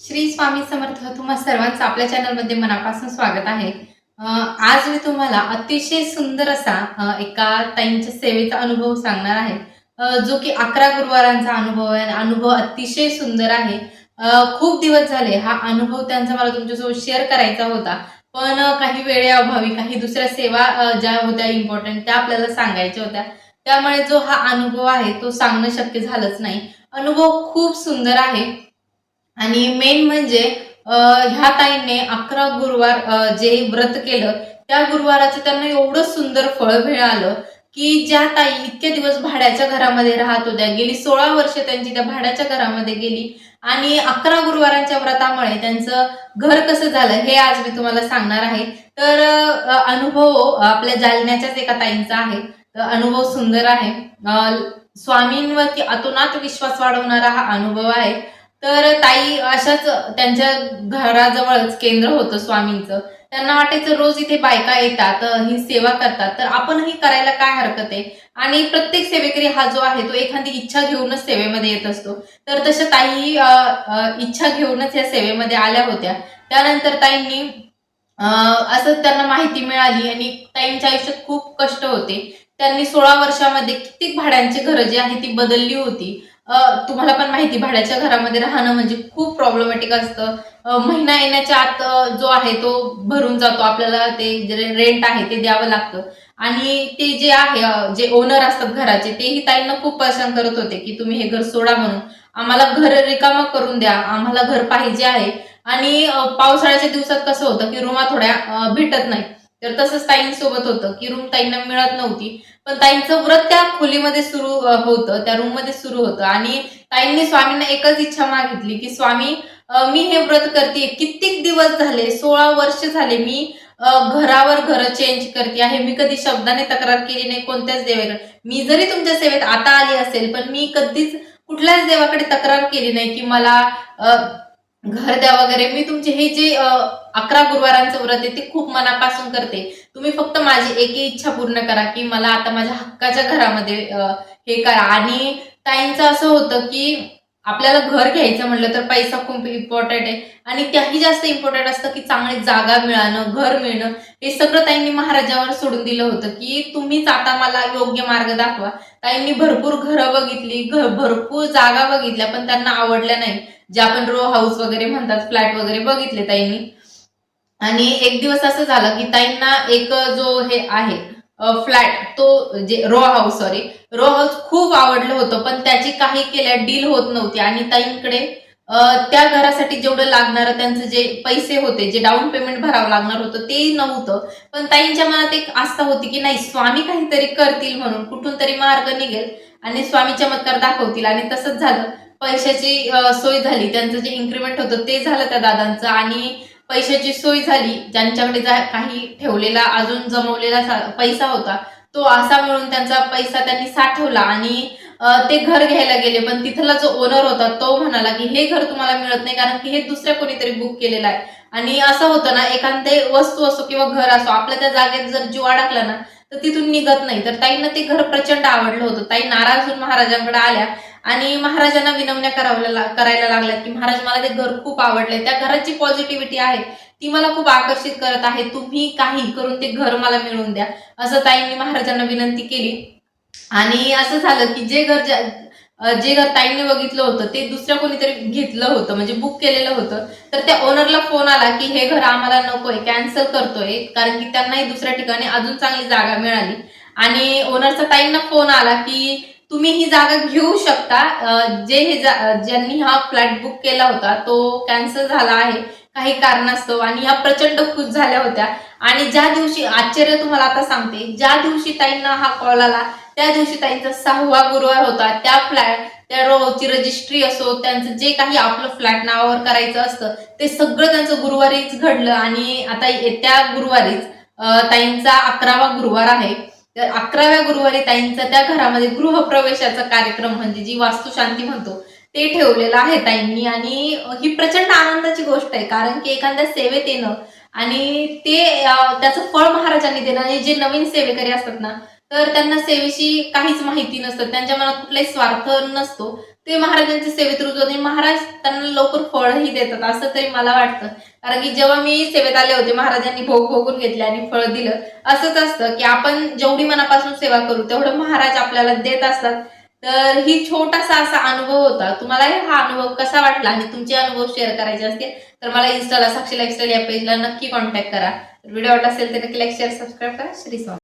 श्री स्वामी समर्थ. तुम्हा सर्वांचं आपल्या चॅनलमध्ये मनापासून स्वागत आहे. आज मी तुम्हाला अतिशय सुंदर असा एका ताईंच्या सेवेचा अनुभव सांगणार आहे, जो की 11 गुरुवारांचा अनुभव आहे आणि अनुभव अतिशय सुंदर आहे. खूप दिवस झाले हा अनुभव त्यांचा मला तुमच्यासोबत शेअर करायचा होता, पण काही वेळेअभावी काही दुसऱ्या सेवा ज्या होत्या इम्पॉर्टंट त्या आपल्याला सांगायच्या होत्या. त्यामुळे जो हा अनुभव आहे तो सांगणं शक्य झालंच नाही. अनुभव खूप सुंदर आहे. आणि मेन म्हणजे ह्या ताईंनी 11 गुरुवार जे व्रत केलं, त्या गुरुवाराचं त्यांना एवढं सुंदर फळ मिळालं, की ज्या ताई इतके दिवस भाड्याच्या घरामध्ये राहत होत्या, गेली 16 वर्ष त्यांची त्या भाड्याच्या घरामध्ये गेली आणि 11 गुरुवारांच्या व्रतामुळे त्यांचं घर कसं झालं, हे आज मी तुम्हाला सांगणार आहे. तर अनुभव आपल्या जालन्याच्याच एका ताईंचा आहे. तर अनुभव सुंदर आहे. स्वामींवरती अतोनात विश्वास वाढवणारा हा अनुभव आहे. तर ताई अशाच त्यांच्या घराजवळच केंद्र होतं स्वामींचं. त्यांना वाटायचं रोज इथे बायका येतात, ही सेवा करतात, तर आपणही करायला काय हरकत आहे. आणि प्रत्येक सेवेकरी हा जो आहे तो एखादी इच्छा घेऊनच सेवेमध्ये येत असतो. तर तशा ताई इच्छा घेऊनच या सेवेमध्ये आल्या होत्या. त्यानंतर ताईंनी असं त्यांना माहिती मिळाली आणि ताईंच्या आयुष्यात खूप कष्ट होते. त्यांनी 16 वर्षामध्ये कित्येक भाड्यांची घरं जी आहे ती बदलली होती. तुम्हाला पण माहिती भाड्याच्या घरामध्ये राहणं म्हणजे खूप प्रॉब्लेमॅटिक असतं. महिना येण्याच्या आत जो आहे तो भरून जातो. आपल्याला ते जे रेंट आहे ते द्यावं लागतं आणि ते जे आहे जे ओनर असतात घराचे तेही ताईंना खूप परेशान करत होते, की तुम्ही हे घर सोडा म्हणून. आम्हाला घर रिकामं करून द्या. आम्हाला घर पाहिजे आहे आणि पावसाळ्याच्या दिवसात कसं होतं, की रूमा थोड्या भेटत नाही. तर तसंच ताईंसोबत होतं, की रूम ताईंना मिळत नव्हती. पण ताईंचं व्रत त्या खोलीमध्ये सुरू होतं, त्या रूममध्ये सुरू होतं आणि ताईंनी स्वामींना एकच इच्छा मागितली, की स्वामी मी हे व्रत करते. कित्येक दिवस झाले, 16 वर्ष झाले मी घरावर घरं चेंज करते आहे. मी कधी शब्दाने तक्रार केली नाही कोणत्याच देवाकडे. मी जरी तुमच्या सेवेत आता आली असेल, पण मी कधीच कुठल्याच देवाकडे तक्रार केली नाही, की मला घर द्या वगैरे. मी तुमचे हे जे 11 गुरुवारांचं व्रत आहे ते खूप मनापासून करते. तुम्ही फक्त माझी एकही इच्छा पूर्ण करा, की मला आता माझ्या हक्काच्या घरामध्ये हे करा. आणि ताईंचं असं होतं, की आपल्याला घर घ्यायचं म्हटलं तर पैसा खूप इम्पॉर्टंट आहे आणि त्याही जास्त इम्पॉर्टंट असतं, की चांगली जागा मिळणं, घर मिळणं. हे सगळं ताईंनी महाराजांवर सोडून दिलं होतं, की तुम्हीच आता मला योग्य मार्ग दाखवा. ताईंनी भरपूर घरं बघितली, भरपूर जागा बघितल्या, पण त्यांना आवडल्या नाही. जे आपण रो हाऊस वगैरे म्हणतात, फ्लॅट वगैरे बघितले ताईंनी. आणि एक दिवस असं झालं, की ताईंना एक जो हे आहे फ्लॅट तो जे row house sorry row house खूप आवडलं होतं, पण त्याची काही केल्या डील होत नव्हती आणि ताईंकडे त्या घरासाठी जेवढं लागणारं त्यांचे जे पैसे होते, जे डाउन पेमेंट भरावं लागणार होतं ते नव्हतं. पण ताईंच्या मनात एक आस्था होती, की नाही स्वामी काहीतरी करतील म्हणून कुठून तरी मार्ग निघेल आणि स्वामी चमत्कार दाखवतील आणि तसंच झालं. पैशाची सोय झाली. त्यांचं जे इन्क्रिमेंट होतं ते झालं त्या दादांचं आणि पैशाची सोय झाली. ज्यांच्याकडे काही ठेवलेला अजून जमवलेला पैसा होता, तो असा मिळून त्यांचा पैसा त्यांनी साठवला आणि ते घर घ्यायला गेले. पण तिथला जो ओनर होता तो म्हणाला, की हे घर तुम्हाला मिळत नाही कारण की हे दुसऱ्या कोणीतरी बुक केलेलं आहे. आणि असं होतं ना, एखादी वस्तू असो किंवा घर असो, आपल्या त्या जागेत जर जीव अडकला ना, तर तिथून निघत नाही. तर ताईंना ते घर प्रचंड आवडलं होतं. ताई नाराज होऊन महाराजांकडे आल्या आणि महाराजांना विनवण्या करायला लागल्या, की महाराज मला ते घर खूप आवडलंय. त्या घराची पॉझिटिव्हिटी आहे, ती मला खूप आकर्षित करत आहे. तुम्ही काही करून ते घर मला मिळवून द्या. असं ताईंनी महाराजांना विनंती केली. आणि असं झालं, की जे घर ताईंनी बघितलं होतं, ते दुसऱ्या कोणीतरी घेतलं होतं, म्हणजे बुक केलेलं होतं. तर त्या ओनरला फोन आला, की हे घर आम्हाला नकोय, कॅन्सल करतोय. कारण की त्यांनाही दुसऱ्या ठिकाणी अजून चांगली जागा मिळाली. आणि ओनरचा ताईंना फोन आला, की तुम्ही ही जागा घेऊ शकता. ज्यांनी हा फ्लॅट बुक केला होता, तो कॅन्सल झाला आहे काही कारणास्तव. आणि ह्या प्रचंड खुश झाल्या होत्या. आणि ज्या दिवशी आश्चर्य तुम्हाला आता सांगते, ज्या दिवशी ताईंना हा कॉल आला, त्या दिवशी ताईंचा 6वा गुरुवार होता. त्या रोची रजिस्ट्री असो, त्यांचं जे काही आपलं फ्लॅट नावावर करायचं असतं, ते सगळं त्यांचं गुरुवारीच घडलं. आणि आता येत्या गुरुवारीच ताईंचा 11वा गुरुवार आहे. तर 11व्या गुरुवारी ताईंचा त्या घरामध्ये गृहप्रवेशाचा कार्यक्रम म्हणजे जी वास्तुशांती म्हणतो, ते ठेवलेलं आहे ताईंनी. आणि ही प्रचंड आनंदाची गोष्ट आहे. कारण की एखाद्या सेवेत येणं आणि ते त्याचं फळ महाराजांनी देणं. आणि जे नवीन सेवेकरी असतात ना, तर त्यांना सेवेची काहीच माहिती नसतं. त्यांच्या मनात कुठलाही स्वार्थ नसतो. ते महाराजांच्या सेवेत रुजवते. महाराज त्यांना लवकर फळही देतात असं तरी मला वाटतं. कारण की जेव्हा मी सेवेत आले होते महाराजांनी भोग भोगून घेतले आणि फळ दिलं. असंच असतं की आपण जेवढी मनापासून सेवा करू तेवढं महाराज आपल्याला देत असतात. तर ही छोटासा असा अनुभव होता. तुम्हालाही हा अनुभव कसा वाटला आणि तुमचे अनुभव शेअर करायचे असतील तर मला इन्स्टाला साक्षी लाईफस्टाईल या पेजला नक्की कॉन्टॅक्ट करा. व्हिडिओ आवडला असेल तर नक्की लाईक शेअर सबस्क्राईब करा. श्री स्वामी.